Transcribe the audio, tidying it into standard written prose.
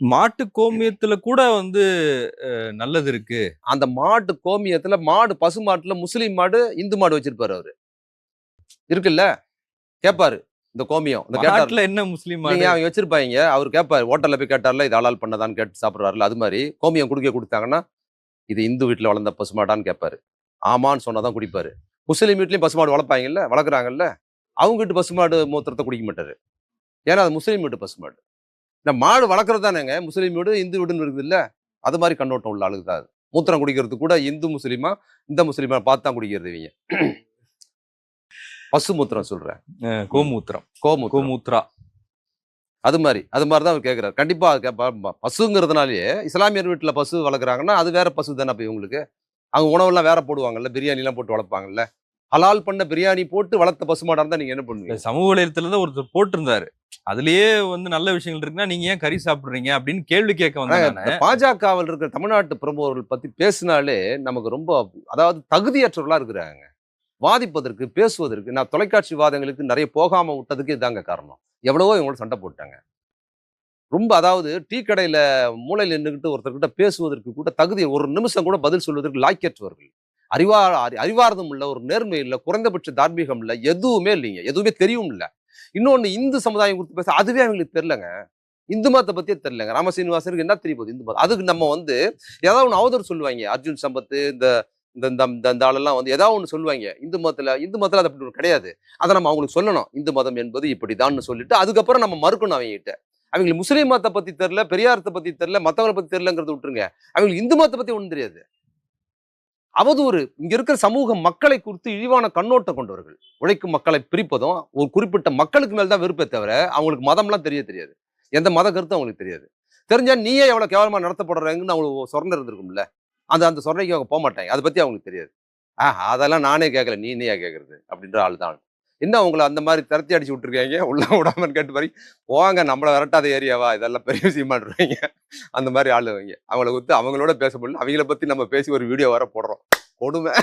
மாட்டு கோமியத்துல கூட வந்து நல்லது இருக்கு. அந்த மாட்டு கோமியத்துல பசு மாட்டுல முஸ்லீம் மாடு, இந்து மாடு வச்சிருப்பாரு அவரு. இருக்குல்ல? கேட்பாரு. இந்த கோமியம். இந்த கேட்டார் மாட்டுல என்ன முஸ்லீம் இல்லைங்க மாடு? அவங்க வச்சிருப்பாய்ங்க. அவரு கேட்பாரு. ஹோட்டல்ல போய் கேட்டார்ல, இது ஹலால் பண்ணதான்னு கேட்டு சாப்பிடுறாருல்ல, அது மாரி கோமியம் குடுத்தாங்கன்னா, இது இந்து வீட்ல வளர்ந்த பசுமாடான்னு கேட்பாரு. ஆமான்னு சொன்னா தான் குடிப்பாரு. முஸ்லீம் வீட்லயும் பசுமாடு வளர்ப்பாய்ங்கல்ல, வளர்க்குறாங்கல்ல. அவங்க வீட்டு பசுமாடு மூத்திரத்த குடிக்க மாட்டாரு. ஏன்னா அது முஸ்லீம் வீட்டு பசுமாடு. இந்த மாடு வளர்க்குறது தானேங்க முஸ்லீம் வீடு, இந்து வீடுன்னு இருக்குதுல்ல. அது மாரி கண்ணோட்டம் உள்ள ஆளுங்க தான் அது. மூத்திரம் குடிக்கிறது கூட இந்து முஸ்லீமா, இந்த முஸ்லீமா பார்த்து தான் குடிக்கிறது இவங்க. பசு மூத்திரம் சொல்றேன். கோமூத்திரம். கோமூத்ரா. அது மாதிரி தான் அவர் கேட்கிறாரு. கண்டிப்பா பசுங்கிறதுனாலேயே இஸ்லாமியர் வீட்டுல பசு வளர்க்குறாங்கன்னா, அது வேற பசு தானே அப்ப இவங்களுக்கு. அவங்க உணவெல்லாம் வேற போடுவாங்கல்ல, பிரியாணி எல்லாம் போட்டு வளர்ப்பாங்கல்ல. ஹலால் பண்ண பிரியாணி போட்டு வளர்த்த பசுமாடா இருந்தா நீங்க என்ன பண்ணுவீங்க? சமூக வலைதளத்துல தான் ஒருத்தர் போட்டிருந்தாரு. அதுலயே வந்து நல்ல விஷயங்கள் இருக்குன்னா நீங்க ஏன் கறி சாப்பிடுறீங்க அப்படின்னு கேள்வி கேட்க வந்தாங்க. பாஜகவில் இருக்கிற தமிழ்நாட்டு பிரமுகர்கள் பத்தி பேசினாலே நமக்கு ரொம்ப, அதாவது தகுதியற்றவர்களா இருக்கிறாங்க வாதிப்பதற்கு, பேசுவதற்கு. நான் தொலைக்காட்சி வாதங்களுக்கு நிறைய போகாம விட்டதுக்கு இதாங்க காரணம். எவ்வளவோ இவங்களோட சண்டை போட்டாங்க. ரொம்ப, அதாவது டீ கடையில மூலையில் நின்றுகிட்டு ஒருத்தர்கிட்ட பேசுவதற்கு கூட தகுதி, ஒரு நிமிஷம் கூட பதில் சொல்வதற்கு லாய்க்கற்றவர்கள். அறிவார்த்தம் இல்ல, ஒரு நேர்மை இல்ல, குறைந்தபட்ச தார்மீகம் இல்ல, எதுவுமே இல்லைங்க. எதுவுமே தெரியும் இல்ல. இன்னொன்னு, இந்து சமுதாயம் குறித்து பேச அதுவே அவங்களுக்கு தெரியலங்க. இந்து மதத்தை பத்தியே தெரியலங்க. ராமசீனிவாசனுக்கு என்ன தெரிய போகுது இந்து மதம்? அதுக்கு நம்ம வந்து ஏதாவது ஒன்று அவதூறு சொல்லுவாங்க. அர்ஜுன் சம்பத், இந்த இந்த இந்த இந்த ஆளெல்லாம் வந்து ஏதாவது ஒன்று சொல்லுவாங்க. இந்து மதத்துல அது அப்படி கிடையாது. அதை நம்ம அவங்களுக்கு சொல்லணும். இந்து மதம் என்பது இப்படிதான்னு சொல்லிட்டு அதுக்கப்புறம் நம்ம மறுக்கணும் அவங்க கிட்ட. அவங்களுக்கு முஸ்லீம் மதத்தை பத்தி தெரியல, பெரியாரத்தை பத்தி தெரியல, மத்தவங்களை பத்தி தெரியலங்கிறத விட்டுருங்க. அவங்களுக்கு இந்து மதத்தை பத்தி ஒன்றும் தெரியாது. அவதூறு. இங்க இருக்கிற சமூக மக்களை குறித்து இழிவான கண்ணோட்டம் கொண்டவர்கள். உழைக்கும் மக்களை பிரிப்பதும் ஒரு குறிப்பிட்ட மக்களுக்கு மேல்தான் வெறுப்பே தவிர அவங்களுக்கு மதம்லாம் தெரியாது. எந்த மத கருத்தும் அவங்களுக்கு தெரியாது. தெரிஞ்சா நீயே எவ்வளவு கேவலமா நடத்தப்படுறேங்கன்னு அவங்களுக்கு சொரணை இருந்திருக்கும்ல. அந்த சொரணைக்கு அவங்க போக மாட்டாங்க. அதை பத்தி அவங்களுக்கு தெரியாது. அதெல்லாம் நானே கேட்கல, நீ என்னையா கேட்கறது அப்படின்ற ஆள் தான். என்ன உங்களை அந்த மாதிரி திரத்தி அடிச்சு விட்டுருக்காங்க, உள்ள விடாமன்னு கேட்டு மாதிரி போவாங்க, நம்மளை விரட்டாத ஏரியாவா, இதெல்லாம் பெரிய விஷயமாடுறாங்க. அந்த மாதிரி ஆளுவங்க. அவங்கள குறித்து அவங்களோட பேச முடியல, அவங்கள பத்தி நம்ம பேசி ஒரு வீடியோ வர போடுறோம். கொடுமை.